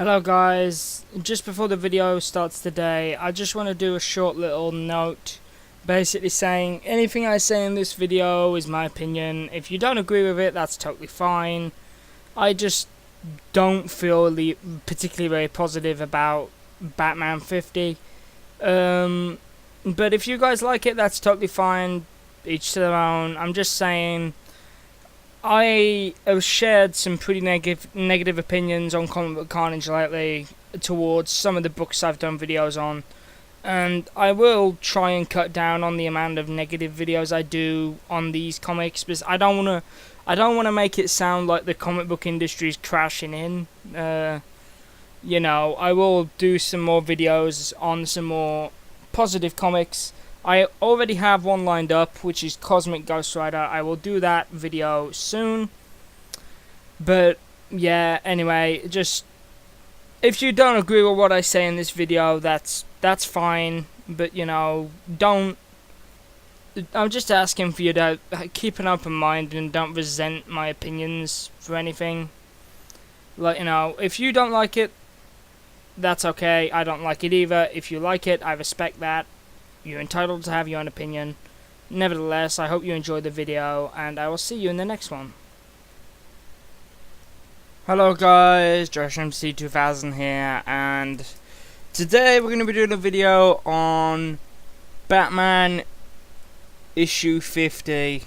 Hello guys, just before the video starts today, I just want to do a short little note basically saying anything I say in this video is my opinion. If you don't agree with it, that's totally fine. I just don't feel particularly very positive about Batman 50. But if you guys like it, that's totally fine, each to their own. I'm just saying I have shared some pretty negative opinions on Comic Book Carnage lately towards some of the books I've done videos on, and I will try and cut down on the amount of negative videos I do on these comics, because I don't want to make it sound like the comic book industry is crashing in. You know, I will do some more videos on some more positive comics. I already have one lined up, which is Cosmic Ghost Rider. I will do that video soon. But, yeah, anyway, just if you don't agree with what I say in this video, that's fine. But, you know, I'm just asking for you to keep an open mind and don't resent my opinions for anything. Like, you know, if you don't like it, that's okay. I don't like it either. If you like it, I respect that. You're entitled to have your own opinion. Nevertheless, I hope you enjoyed the video, and I will see you in the next one. Hello guys, Josh MC 2000 here, and today we're going to be doing a video on Batman issue 50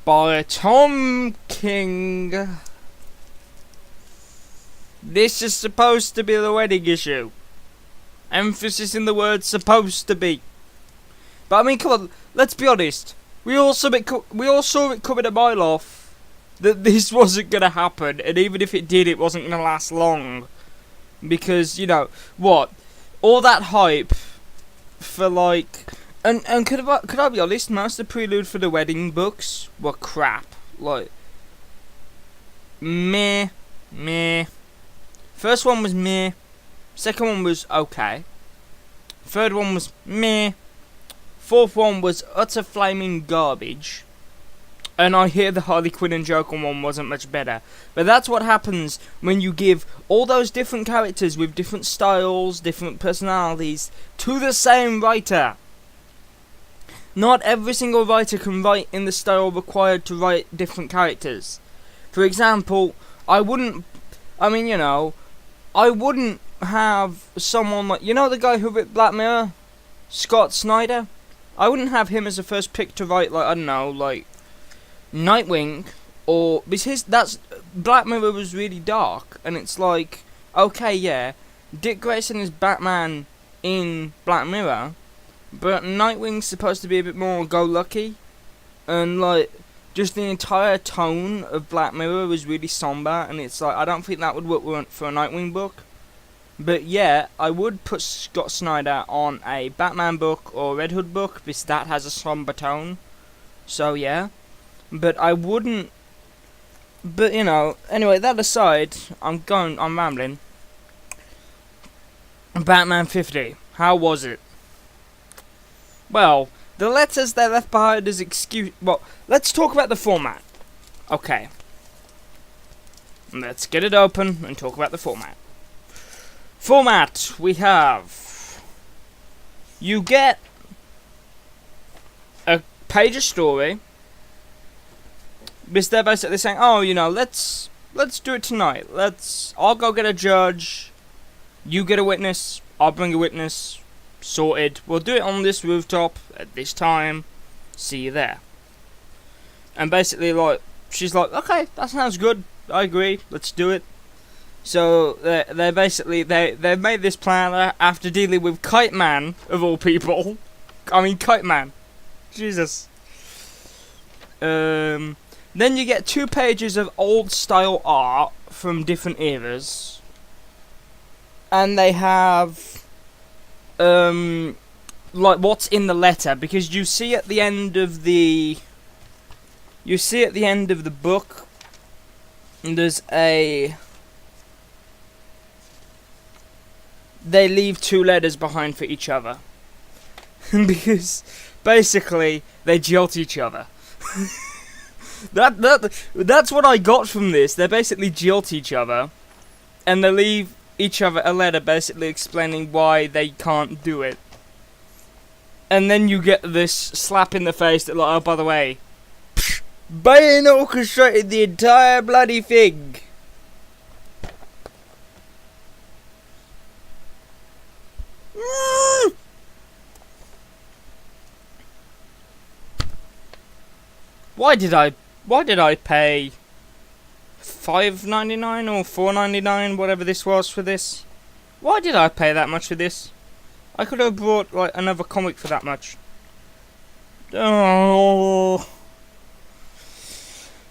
by Tom King. This is supposed to be the wedding issue. Emphasis in the word supposed to be. But I mean, come on, let's be honest. We all saw it coming a mile off that this wasn't going to happen, and even if it did, it wasn't going to last long. Because, you know, what? All that hype for, like... And could I be honest, most of the prelude for the wedding books were crap. Like, meh. First one was meh. Second one was okay. Third one was meh. Fourth one was utter flaming garbage. And I hear the Harley Quinn and Joker one wasn't much better. But that's what happens when you give all those different characters with different styles, different personalities, to the same writer. Not every single writer can write in the style required to write different characters. For example, I wouldn't have someone like, you know, the guy who wrote Black Mirror, Scott Snyder? I wouldn't have him as a first pick to write, like, I don't know, like Nightwing, or because Black Mirror was really dark, and it's like, okay, yeah, Dick Grayson is Batman in Black Mirror, but Nightwing's supposed to be a bit more go-lucky, and like, just the entire tone of Black Mirror was really somber, and it's like, I don't think that would work for a Nightwing book. But yeah, I would put Scott Snyder on a Batman book or Red Hood book, because that has a somber tone. So yeah. But I wouldn't... But, you know, anyway, that aside, I'm rambling. Batman 50. How was it? Well, the letters they left behind as excuse... Well, let's talk about the format. Okay. Let's get it open and talk about the format. Format, we have... You get a page of story. Because they're basically saying, oh, you know, let's do it tonight. I'll go get a judge. You get a witness. I'll bring a witness. Sorted. We'll do it on this rooftop at this time. See you there. And basically, like, she's like, okay, that sounds good. I agree. Let's do it. So they're basically they've made this plan after dealing with Kite Man of all people. I mean, Kite Man. Jesus. Then you get 2 pages of old style art from different eras, and they have like what's in the letter, because you see at the end of the book, and they leave 2 letters behind for each other. Because basically they jilt each other. That's what I got from this. They basically jilt each other, and they leave each other a letter basically explaining why they can't do it. And then you get this slap in the face that, like, oh, by the way, Bane orchestrated the entire bloody thing. Why did I pay $5.99 or $4.99, whatever this was, for this? Why did I pay that much for this? I could have bought, like, another comic for that much. Oh.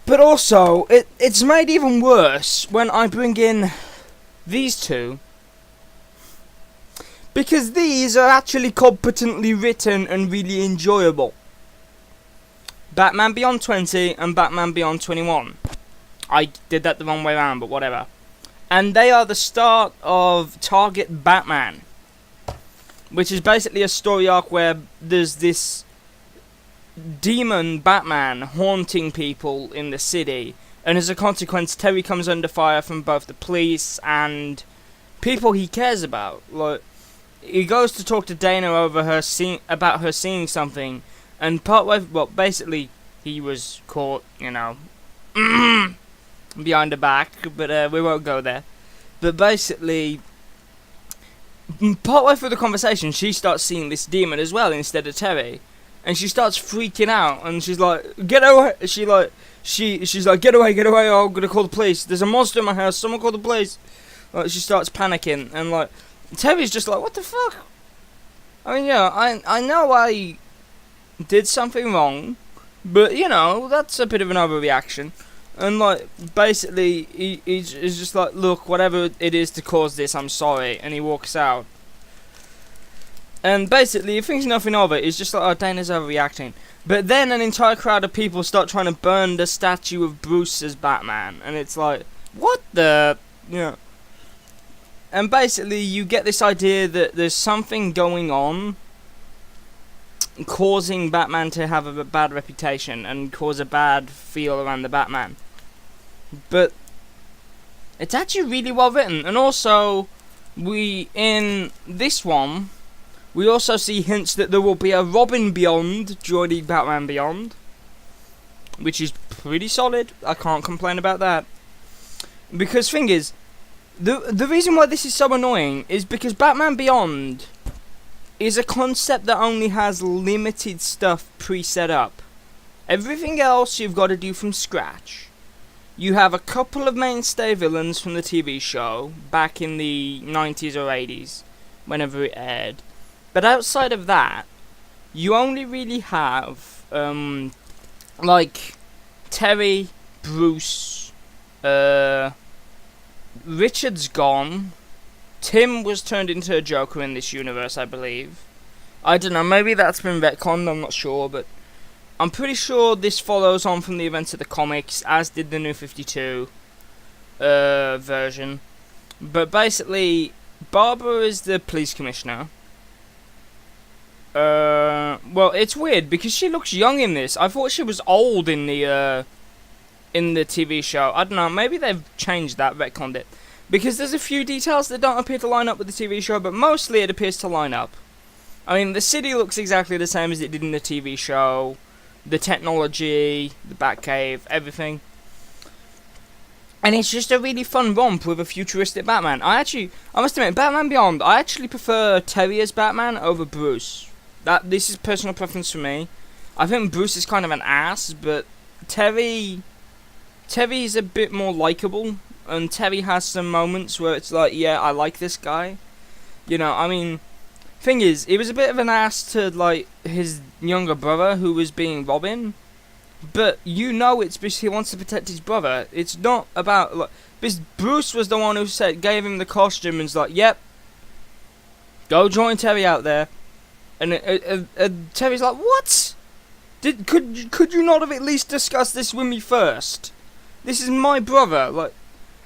But also, it's made even worse when I bring in these two. Because these are actually competently written and really enjoyable. Batman Beyond 20 and Batman Beyond 21. I did that the wrong way around, but whatever. And they are the start of Target Batman, which is basically a story arc where there's this demon Batman haunting people in the city, and as a consequence, Terry comes under fire from both the police and people he cares about. Like, he goes to talk to Dana over about her seeing something, and partway, well, basically, he was caught, you know, behind the back, but we won't go there. But basically, partway through the conversation, she starts seeing this demon as well instead of Terry, and she starts freaking out, and she's like, "Get away!" She's like, "Get away, get away! I'm gonna call the police. There's a monster in my house. Someone call the police!" Like, she starts panicking, and like, Terry's just like, "What the fuck?" I mean, yeah, I know I did something wrong, but you know, that's a bit of an overreaction. And like, basically, he's just like, "Look, whatever it is to cause this, I'm sorry," and he walks out. And basically, he thinks nothing of it. He's just like, "Oh, Dana's overreacting." But then an entire crowd of people start trying to burn the statue of Bruce as Batman, and it's like, what the, yeah. And basically, you get this idea that there's something going on causing Batman to have a bad reputation and cause a bad feel around the Batman. But it's actually really well written. And also, in this one, we also see hints that there will be a Robin Beyond joining Batman Beyond, which is pretty solid. I can't complain about that. Because thing is, the reason why this is so annoying is because Batman Beyond is a concept that only has limited stuff pre-set up. Everything else you've got to do from scratch. You have a couple of mainstay villains from the TV show back in the 90s or 80s, whenever it aired. But outside of that, you only really have, like, Terry, Bruce, Richard's gone. Tim was turned into a Joker in this universe, I believe. I don't know, maybe that's been retconned, I'm not sure, but I'm pretty sure this follows on from the events of the comics, as did the New 52 version. But basically, Barbara is the police commissioner. Well, it's weird, because she looks young in this. I thought she was old in the TV show. I don't know, maybe they've changed that, retconned it. Because there's a few details that don't appear to line up with the TV show, but mostly it appears to line up. I mean, the city looks exactly the same as it did in the TV show. The technology, the Batcave, everything. And it's just a really fun romp with a futuristic Batman. I must admit, Batman Beyond, I actually prefer Terry as Batman over Bruce. This is personal preference for me. I think Bruce is kind of an ass, but Terry's a bit more likable. And Terry has some moments where it's like, yeah, I like this guy. You know, I mean, thing is, he was a bit of an ass to, like, his younger brother who was being Robin. But you know it's because he wants to protect his brother. It's not about, like, because Bruce was the one who gave him the costume and was like, yep, go join Terry out there. And Terry's like, what? Could you not have at least discussed this with me first? This is my brother, like.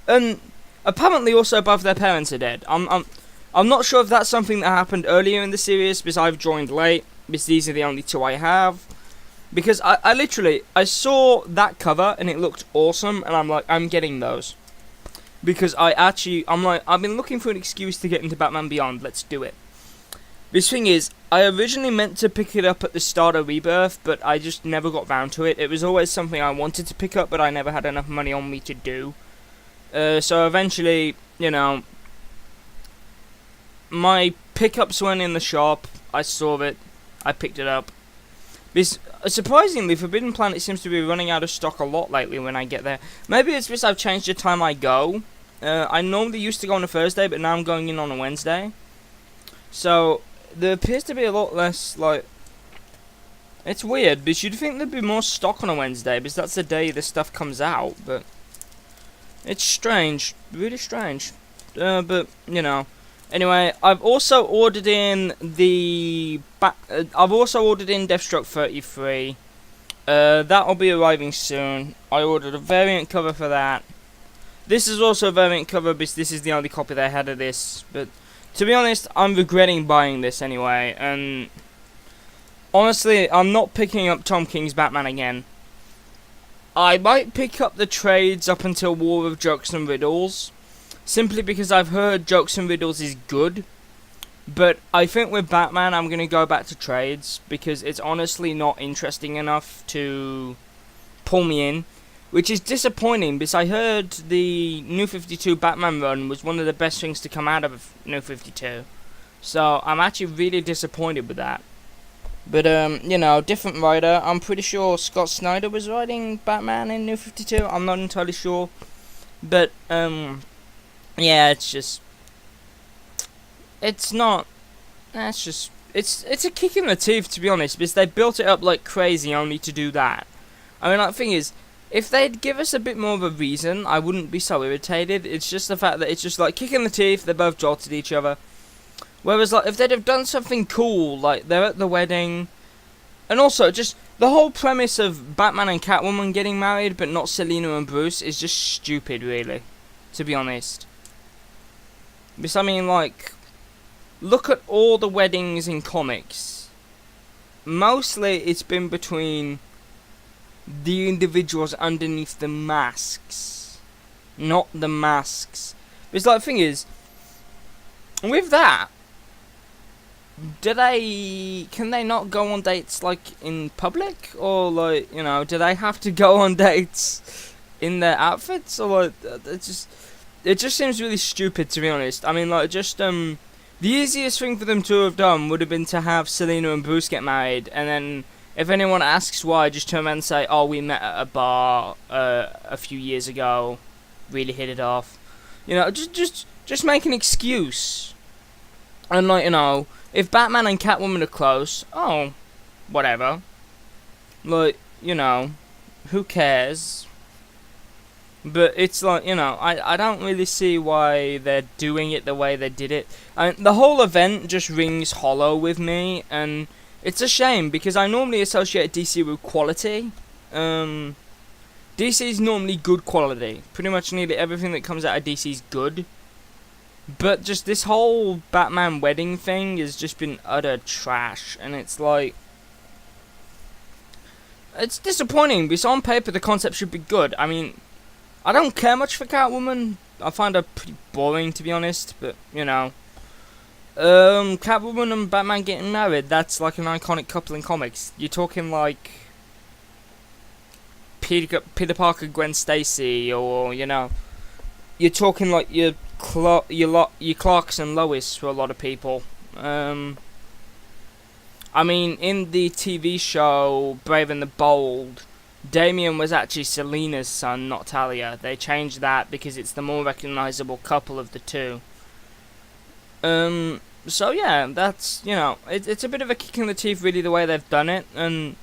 And apparently also both their parents are dead. I'm not sure if that's something that happened earlier in the series, because I've joined late, because these are the only two I have. Because I literally, I saw that cover and it looked awesome, and I'm like, I'm getting those. because I've been looking for an excuse to get into Batman Beyond. Let's do it. This thing is, I originally meant to pick it up at the start of Rebirth, but I just never got round to it. It was always something I wanted to pick up, but I never had enough money on me to do. So eventually, you know, my pickups went in the shop. I saw it. I picked it up. Surprisingly, Forbidden Planet seems to be running out of stock a lot lately when I get there. Maybe it's because I've changed the time I go. I normally used to go on a Thursday, but now I'm going in on a Wednesday. So there appears to be a lot less, like... It's weird, because you'd think there'd be more stock on a Wednesday, because that's the day this stuff comes out, but... It's strange. Really strange. But, you know... Anyway, I've also ordered in Deathstroke 33. That'll be arriving soon. I ordered a variant cover for that. This is also a variant cover because this is the only copy they had of this. But to be honest, I'm regretting buying this anyway. And honestly, I'm not picking up Tom King's Batman again. I might pick up the trades up until War of Jokes and Riddles. Simply because I've heard Jokes and Riddles is good. But I think with Batman I'm going to go back to trades. Because it's honestly not interesting enough to pull me in. Which is disappointing because I heard the New 52 Batman run was one of the best things to come out of New 52. So I'm actually really disappointed with that. But you know, different writer. I'm pretty sure Scott Snyder was writing Batman in New 52. I'm not entirely sure. But yeah, it's not. It's a kick in the teeth, to be honest, because they built it up like crazy only to do that. I mean, like, the thing is, if they'd give us a bit more of a reason, I wouldn't be so irritated. It's just the fact that it's just like kick in the teeth. They both jolted each other. Whereas, like, if they'd have done something cool, like they're at the wedding, and also just the whole premise of Batman and Catwoman getting married, but not Selina and Bruce, is just stupid, really, to be honest. Because I mean, like, look at all the weddings in comics. Mostly, it's been between the individuals underneath the masks, not the masks. Because, like, the thing is, with that, can they not go on dates, like, in public? Or, like, you know, do they have to go on dates in their outfits? Or, like, it just seems really stupid, to be honest. I mean, like, just, the easiest thing for them to have done would have been to have Selina and Bruce get married, and then if anyone asks why, just turn around and say, oh, we met at a bar a few years ago, really hit it off. You know, just make an excuse. And, like, you know, if Batman and Catwoman are close, oh, whatever. Like, you know, who cares? But it's like, you know, I don't really see why they're doing it the way they did it. I mean, the whole event just rings hollow with me, and it's a shame, because I normally associate DC with quality. DC is normally good quality. Pretty much nearly everything that comes out of DC is good. But just this whole Batman wedding thing has just been utter trash. And it's like, it's disappointing, because on paper the concept should be good. I mean, I don't care much for Catwoman. I find her pretty boring, to be honest. But, you know, Catwoman and Batman getting married, that's like an iconic couple in comics. You're talking like Peter Parker, Gwen Stacy, or, you know, you're talking like your Clarks and Lois for a lot of people. I mean, in the TV show Brave and the Bold, Damian was actually Selina's son, not Talia. They changed that because it's the more recognizable couple of the two. So yeah, that's, you know, it's a bit of a kick in the teeth, really, the way they've done it. And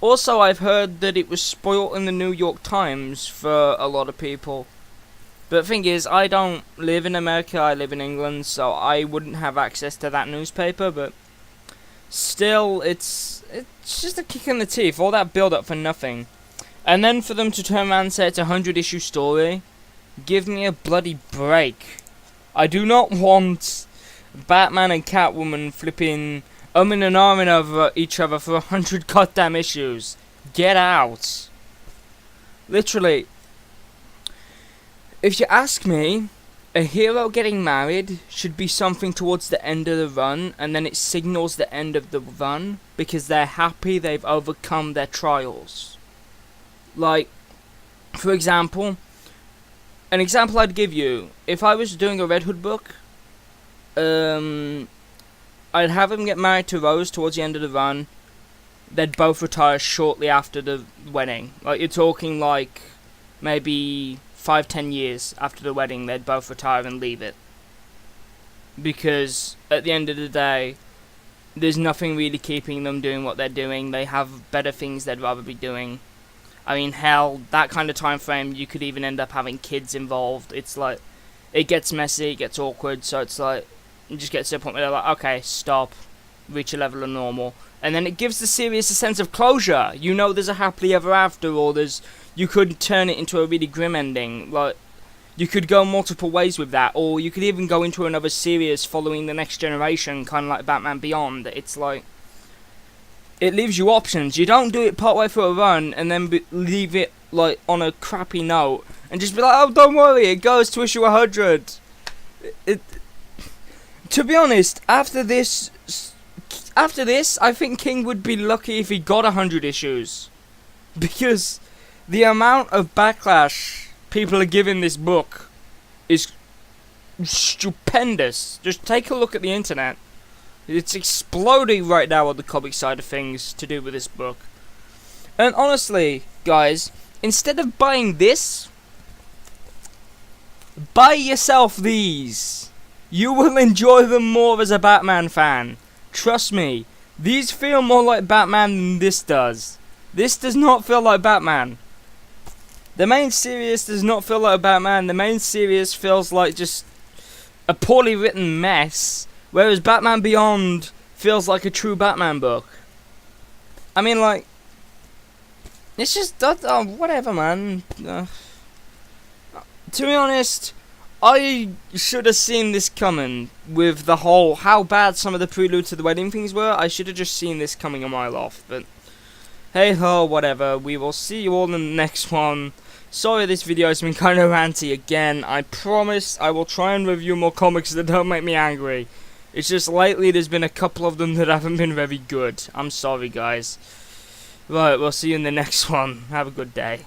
also, I've heard that it was spoilt in the New York Times for a lot of people. But the thing is, I don't live in America, I live in England, so I wouldn't have access to that newspaper. But still, it's just a kick in the teeth, all that build up for nothing. And then for them to turn around and say it's a 100-issue story, give me a bloody break. I do not want Batman and Catwoman flipping and ahhing over each other for 100 goddamn issues. Get out. Literally. If you ask me, a hero getting married should be something towards the end of the run, and then it signals the end of the run because they're happy they've overcome their trials. Like, for example, an example I'd give you, if I was doing a Red Hood book, I'd have him get married to Rose towards the end of the run. They'd both retire shortly after the wedding. Like, you're talking like maybe 5-10 years after the wedding, they'd both retire and leave it. Because at the end of the day, there's nothing really keeping them doing what they're doing. They have better things they'd rather be doing. I mean, hell, that kind of time frame, you could even end up having kids involved. It's like, it gets messy, it gets awkward, so it's like, it just gets to a point where they're like, okay, stop, reach a level of normal. And then it gives the series a sense of closure. You know there's a happily ever after, or you could turn it into a really grim ending. Like, you could go multiple ways with that, or you could even go into another series following the next generation, kind of like Batman Beyond. It's like, it leaves you options. You don't do it partway through a run and then leave it like on a crappy note and just be like, oh, don't worry, it goes to issue 100. To be honest, after this, I think King would be lucky if he got 100 issues, because the amount of backlash people are giving this book is stupendous. Just take a look at the internet. It's exploding right now on the comic side of things to do with this book. And honestly, guys, instead of buying this, buy yourself these. You will enjoy them more as a Batman fan. Trust me, these feel more like Batman than this does. This does not feel like Batman. The main series does not feel like Batman. The main series feels like just a poorly written mess. Whereas Batman Beyond feels like a true Batman book. I mean, like, it's just, whatever, man. To be honest, I should have seen this coming with the whole, how bad some of the prelude to the wedding things were. I should have just seen this coming a mile off, but hey ho, whatever. We will see you all in the next one. Sorry this video has been kind of ranty again. I promise I will try and review more comics that don't make me angry. It's just lately there's been a couple of them that haven't been very good. I'm sorry, guys. Right, we'll see you in the next one. Have a good day.